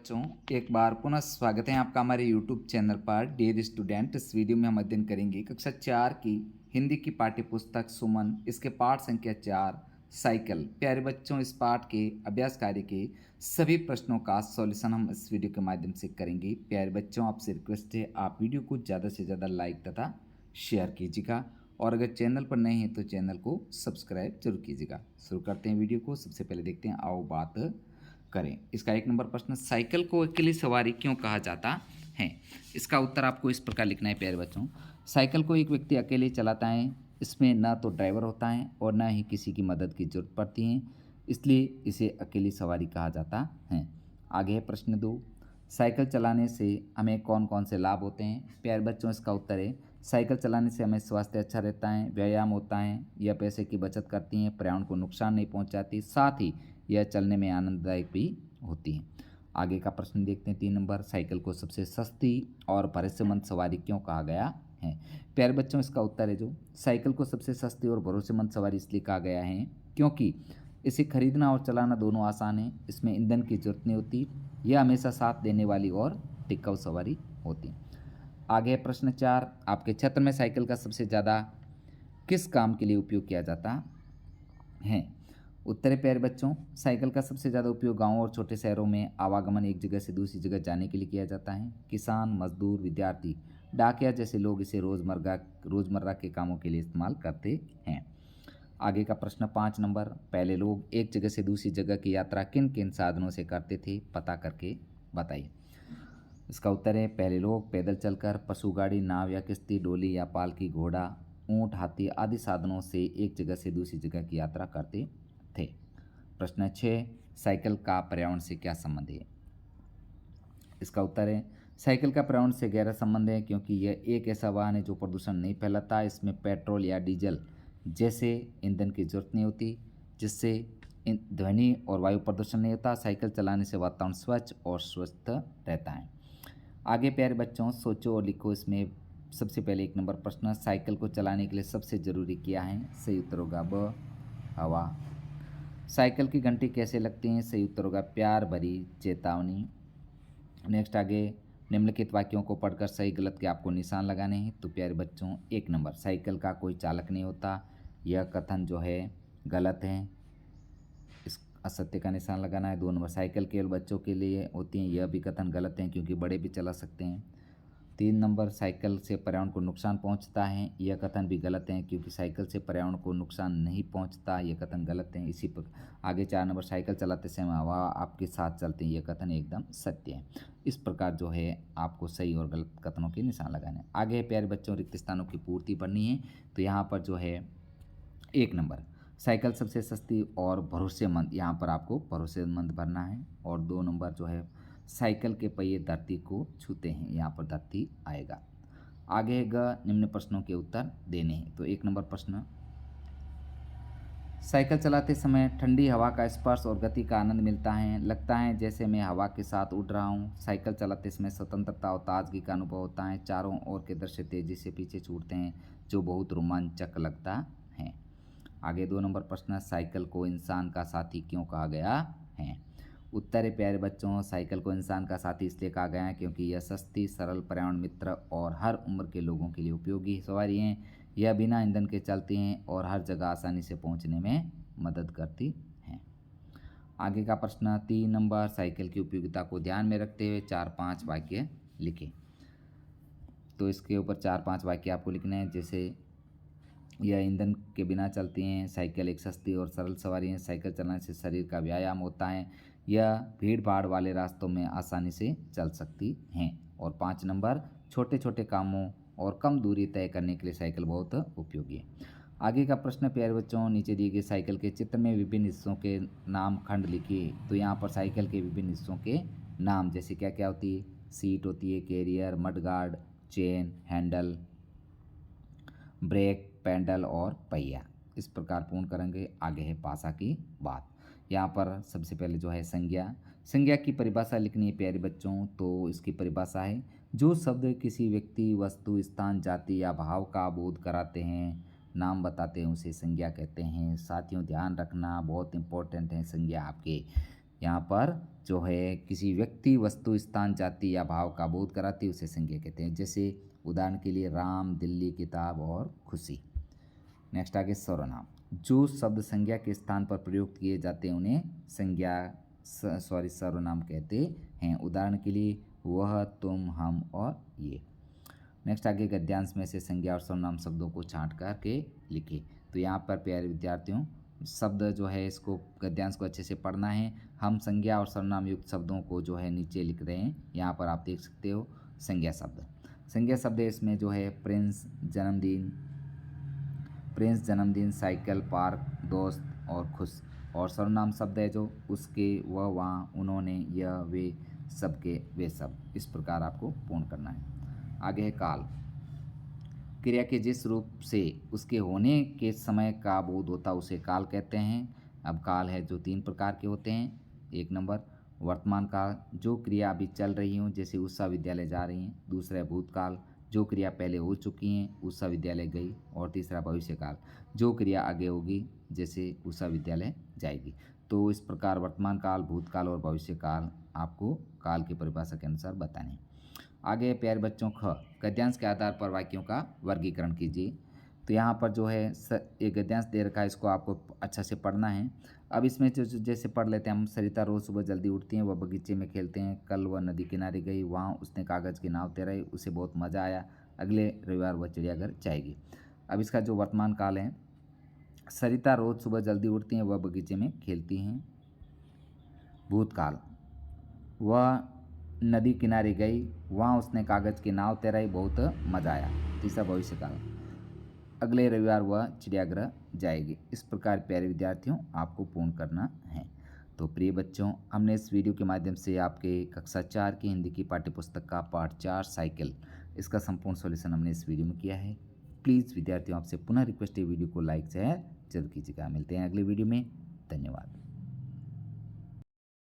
बच्चों, एक बार पुनः स्वागत है आपका हमारे यूट्यूब चैनल पर डियर स्टूडेंट। इस वीडियो में हम अध्ययन करेंगे कक्षा 4 की हिंदी की पाठ्य पुस्तक सुमन, इसके पाठ संख्या 4 साइकिल। प्यारे बच्चों, इस पाठ के अभ्यास कार्य के सभी प्रश्नों का सॉल्यूशन हम इस वीडियो के माध्यम से करेंगे। प्यारे बच्चों, आपसे रिक्वेस्ट है आप वीडियो को ज़्यादा से ज़्यादा लाइक तथा शेयर कीजिएगा और अगर चैनल पर नए हैं तो चैनल को सब्सक्राइब जरूर कीजिएगा। शुरू करते हैं वीडियो को। सबसे पहले देखते हैं, आओ बात करें। इसका 1 नंबर प्रश्न, साइकिल को अकेली सवारी क्यों कहा जाता है? इसका उत्तर आपको इस प्रकार लिखना है प्यारे बच्चों। साइकिल को एक व्यक्ति अकेले चलाता है, इसमें ना तो ड्राइवर होता है और ना ही किसी की मदद की जरूरत पड़ती है, इसलिए इसे अकेली सवारी कहा जाता है। आगे है प्रश्न 2, साइकिल चलाने से हमें कौन कौन से लाभ होते हैं? प्यारे बच्चों, इसका उत्तर है साइकिल चलाने से हमें स्वास्थ्य अच्छा रहता है, व्यायाम होता है, यह पैसे की बचत करती हैं, पर्यावरण को नुकसान नहीं पहुंचाती, साथ ही यह चलने में आनंददायक भी होती है। आगे का प्रश्न देखते हैं 3 नंबर, साइकिल को सबसे सस्ती और भरोसेमंद सवारी क्यों कहा गया है? प्यारे बच्चों, इसका उत्तर है जो साइकिल को सबसे सस्ती और भरोसेमंद सवारी इसलिए कहा गया है क्योंकि इसे खरीदना और चलाना दोनों आसान है, इसमें ईंधन की जरूरत नहीं होती, यह हमेशा साथ देने वाली और टिकाऊ सवारी होती है। आगे है प्रश्न 4, आपके क्षेत्र में साइकिल का सबसे ज़्यादा किस काम के लिए उपयोग किया जाता है? उत्तर है प्यारे बच्चों, साइकिल का सबसे ज़्यादा उपयोग गांवों और छोटे शहरों में आवागमन, एक जगह से दूसरी जगह जाने के लिए किया जाता है। किसान, मजदूर, विद्यार्थी, डाकिया जैसे लोग इसे रोज़मर्रा के कामों के लिए इस्तेमाल करते हैं। आगे का प्रश्न 5 नंबर, पहले लोग एक जगह से दूसरी जगह की यात्रा किन किन साधनों से करते थे, पता करके बताइए। इसका उत्तर है पहले लोग पैदल चलकर, पशु गाड़ी, नाव या किश्ती, डोली या पालकी, घोड़ा, ऊंट, हाथी आदि साधनों से एक जगह से दूसरी जगह की यात्रा करते थे। प्रश्न 6, साइकिल का पर्यावरण से क्या संबंध है? इसका उत्तर है साइकिल का पर्यावरण से गहरा संबंध है क्योंकि यह एक ऐसा वाहन है जो प्रदूषण नहीं फैलाता, इसमें पेट्रोल या डीजल जैसे ईंधन की जरूरत नहीं होती, जिससे ध्वनि और वायु प्रदूषण नहीं होता। साइकिल चलाने से वातावरण स्वच्छ और स्वस्थ रहता है। आगे प्यारे बच्चों, सोचो और लिखो। इसमें सबसे पहले 1 नंबर प्रश्न, साइकिल को चलाने के लिए सबसे ज़रूरी क्या है? सही उत्तर होगा ब, हवा। साइकिल की घंटी कैसे लगती हैं? सही उत्तर होगा प्यार भरी चेतावनी। नेक्स्ट आगे, निम्नलिखित वाक्यों को पढ़कर सही गलत के आपको निशान लगाने हैं। तो प्यारे बच्चों, 1 नंबर, साइकिल का कोई चालक नहीं होता, यह कथन जो है गलत है, इस असत्य का निशान लगाना है। 2 नंबर, साइकिल केवल बच्चों के लिए होती हैं, यह भी कथन गलत है क्योंकि बड़े भी चला सकते हैं। 3 नंबर, साइकिल से पर्यावरण को नुकसान पहुंचता है, यह कथन भी गलत है क्योंकि साइकिल से पर्यावरण को नुकसान नहीं पहुंचता, यह कथन गलत है। इसी पर आगे 4 नंबर, साइकिल चलाते समय हवा आपके साथ चलते हैं, यह कथन एकदम सत्य है। इस प्रकार जो है आपको सही और गलत कथनों के निशान लगाने हैं। आगे है प्यारे बच्चों, रिक्त स्थानों की पूर्ति भरनी है। तो यहाँ पर जो है 1 नंबर, साइकिल सबसे सस्ती और भरोसेमंद, यहाँ पर आपको भरोसेमंद भरना है। और 2 नंबर जो है साइकिल के पहिए धरती को छूते हैं, यहाँ पर धरती आएगा। आगे है ग, निम्न प्रश्नों के उत्तर देने हैं। तो 1 नंबर प्रश्न, साइकिल चलाते समय ठंडी हवा का स्पर्श और गति का आनंद मिलता है, लगता है जैसे मैं हवा के साथ उड़ रहा हूँ। साइकिल चलाते समय स्वतंत्रता और ताजगी का अनुभव होता है, चारों ओर के दृश्य तेजी से पीछे छूटते हैं जो बहुत रोमांचक लगता है। आगे 2 नंबर प्रश्न, साइकिल को इंसान का साथी क्यों कहा गया है? उत्तर है प्यारे बच्चों, साइकिल को इंसान का साथी इसलिए कहा गया है क्योंकि यह सस्ती, सरल, पर्यावरण मित्र और हर उम्र के लोगों के लिए उपयोगी सवारी हैं। यह बिना ईंधन के चलती हैं और हर जगह आसानी से पहुंचने में मदद करती हैं। आगे का प्रश्न 3 नंबर, साइकिल की उपयोगिता को ध्यान में रखते हुए 4-5 वाक्य लिखें। तो इसके ऊपर 4-5 वाक्य आपको लिखने हैं, जैसे यह ईंधन के बिना चलती हैं, साइकिल एक सस्ती और सरल सवारी है, साइकिल चलाने से शरीर का व्यायाम होता है, यह भीड़ भाड़ वाले रास्तों में आसानी से चल सकती हैं। और 5 नंबर, छोटे छोटे कामों और कम दूरी तय करने के लिए साइकिल बहुत उपयोगी है। आगे का प्रश्न प्यारे बच्चों, नीचे दिए गए साइकिल के चित्र में विभिन्न हिस्सों के नाम खंड लिखिए। तो यहाँ पर साइकिल के विभिन्न हिस्सों के नाम जैसे क्या क्या होती है? सीट होती है, carrier, mudguard, chain, handle, brake, pedal और पहिया। इस प्रकार पूर्ण करेंगे। आगे है पासा की बात। यहाँ पर सबसे पहले जो है संज्ञा, संज्ञा की परिभाषा लिखनी है प्यारे बच्चों। तो इसकी परिभाषा है जो शब्द किसी व्यक्ति, वस्तु, स्थान, जाति या भाव का बोध कराते हैं, नाम बताते हैं, उसे संज्ञा कहते हैं। साथियों ध्यान रखना बहुत इंपॉर्टेंट है, संज्ञा आपके यहाँ पर जो है किसी व्यक्ति, वस्तु, स्थान, जाति या भाव का बोध कराती है उसे संज्ञा कहते हैं। जैसे उदाहरण के लिए राम, दिल्ली, किताब और खुशी। नेक्स्ट आगे सर्वनाम। जो शब्द संज्ञा के स्थान पर प्रयुक्त किए जाते हैं उन्हें सर्वनाम कहते हैं। उदाहरण के लिए वह, तुम, हम और ये। नेक्स्ट आगे गद्यांश में से संज्ञा और सर्वनाम शब्दों को छांट करके लिखे। तो यहाँ पर प्यारे विद्यार्थियों, शब्द जो है इसको गद्यांश को अच्छे से पढ़ना है। हम संज्ञा और सर्वनाम युक्त शब्दों को जो है नीचे लिख रहे हैं। यहाँ पर आप देख सकते हो संज्ञा शब्द इसमें जो है प्रिंस, जन्मदिन, साइकिल, पार्क, दोस्त और खुश। और सर्वनाम शब्द है जो उसके, वह, वहाँ, उन्होंने, यह, वे, सबके, वे सब। इस प्रकार आपको पूर्ण करना है। आगे है काल। क्रिया के जिस रूप से उसके होने के समय का बोध होता उसे काल कहते हैं। अब काल है जो 3 प्रकार के होते हैं। 1 नंबर वर्तमान काल, जो क्रिया अभी चल रही हो, जैसे उषा विद्यालय जा रही हैं। दूसरा है भूतकाल, जो क्रिया पहले हो चुकी हैं, उषा विद्यालय गई। और तीसरा भविष्यकाल, जो क्रिया आगे होगी, जैसे उषा विद्यालय जाएगी। तो इस प्रकार वर्तमान काल, भूतकाल और भविष्यकाल आपको काल की परिभाषा के अनुसार बताने हैं। आगे प्यारे बच्चों, ख, गद्यांश के आधार पर वाक्यों का वर्गीकरण कीजिए। तो यहाँ पर जो है एक गद्यांश दे रखा है, इसको आपको अच्छा से पढ़ना है। अब इसमें जैसे पढ़ लेते हैं हम। सरिता रोज़ सुबह जल्दी उठती हैं, वह बगीचे में खेलते हैं। कल वह नदी किनारे गई, वहाँ उसने कागज़ की नाव तैराई, उसे बहुत मज़ा आया। अगले रविवार वह चिड़ियाघर जाएगी। अब इसका जो वर्तमान काल है, सरिता रोज़ सुबह जल्दी उठती हैं, वह बगीचे में खेलती हैं। भूतकाल, वह नदी किनारे गई, वहाँ उसने कागज़ की नाव तैराई, बहुत मज़ा आया। तीसरा भविष्यकाल, अगले रविवार वह चिड़ियाघर जाएगी। इस प्रकार प्यारे विद्यार्थियों आपको पूर्ण करना है। तो प्रिय बच्चों, हमने इस वीडियो के माध्यम से आपके कक्षा 4 की हिंदी की पाठ्यपुस्तक का पाठ 4 साइकिल, इसका संपूर्ण सॉल्यूशन हमने इस वीडियो में किया है। प्लीज़ विद्यार्थियों, आपसे पुनः रिक्वेस्ट है, वीडियो को लाइक शेयर जरूर कीजिएगा। मिलते हैं अगले वीडियो में। धन्यवाद।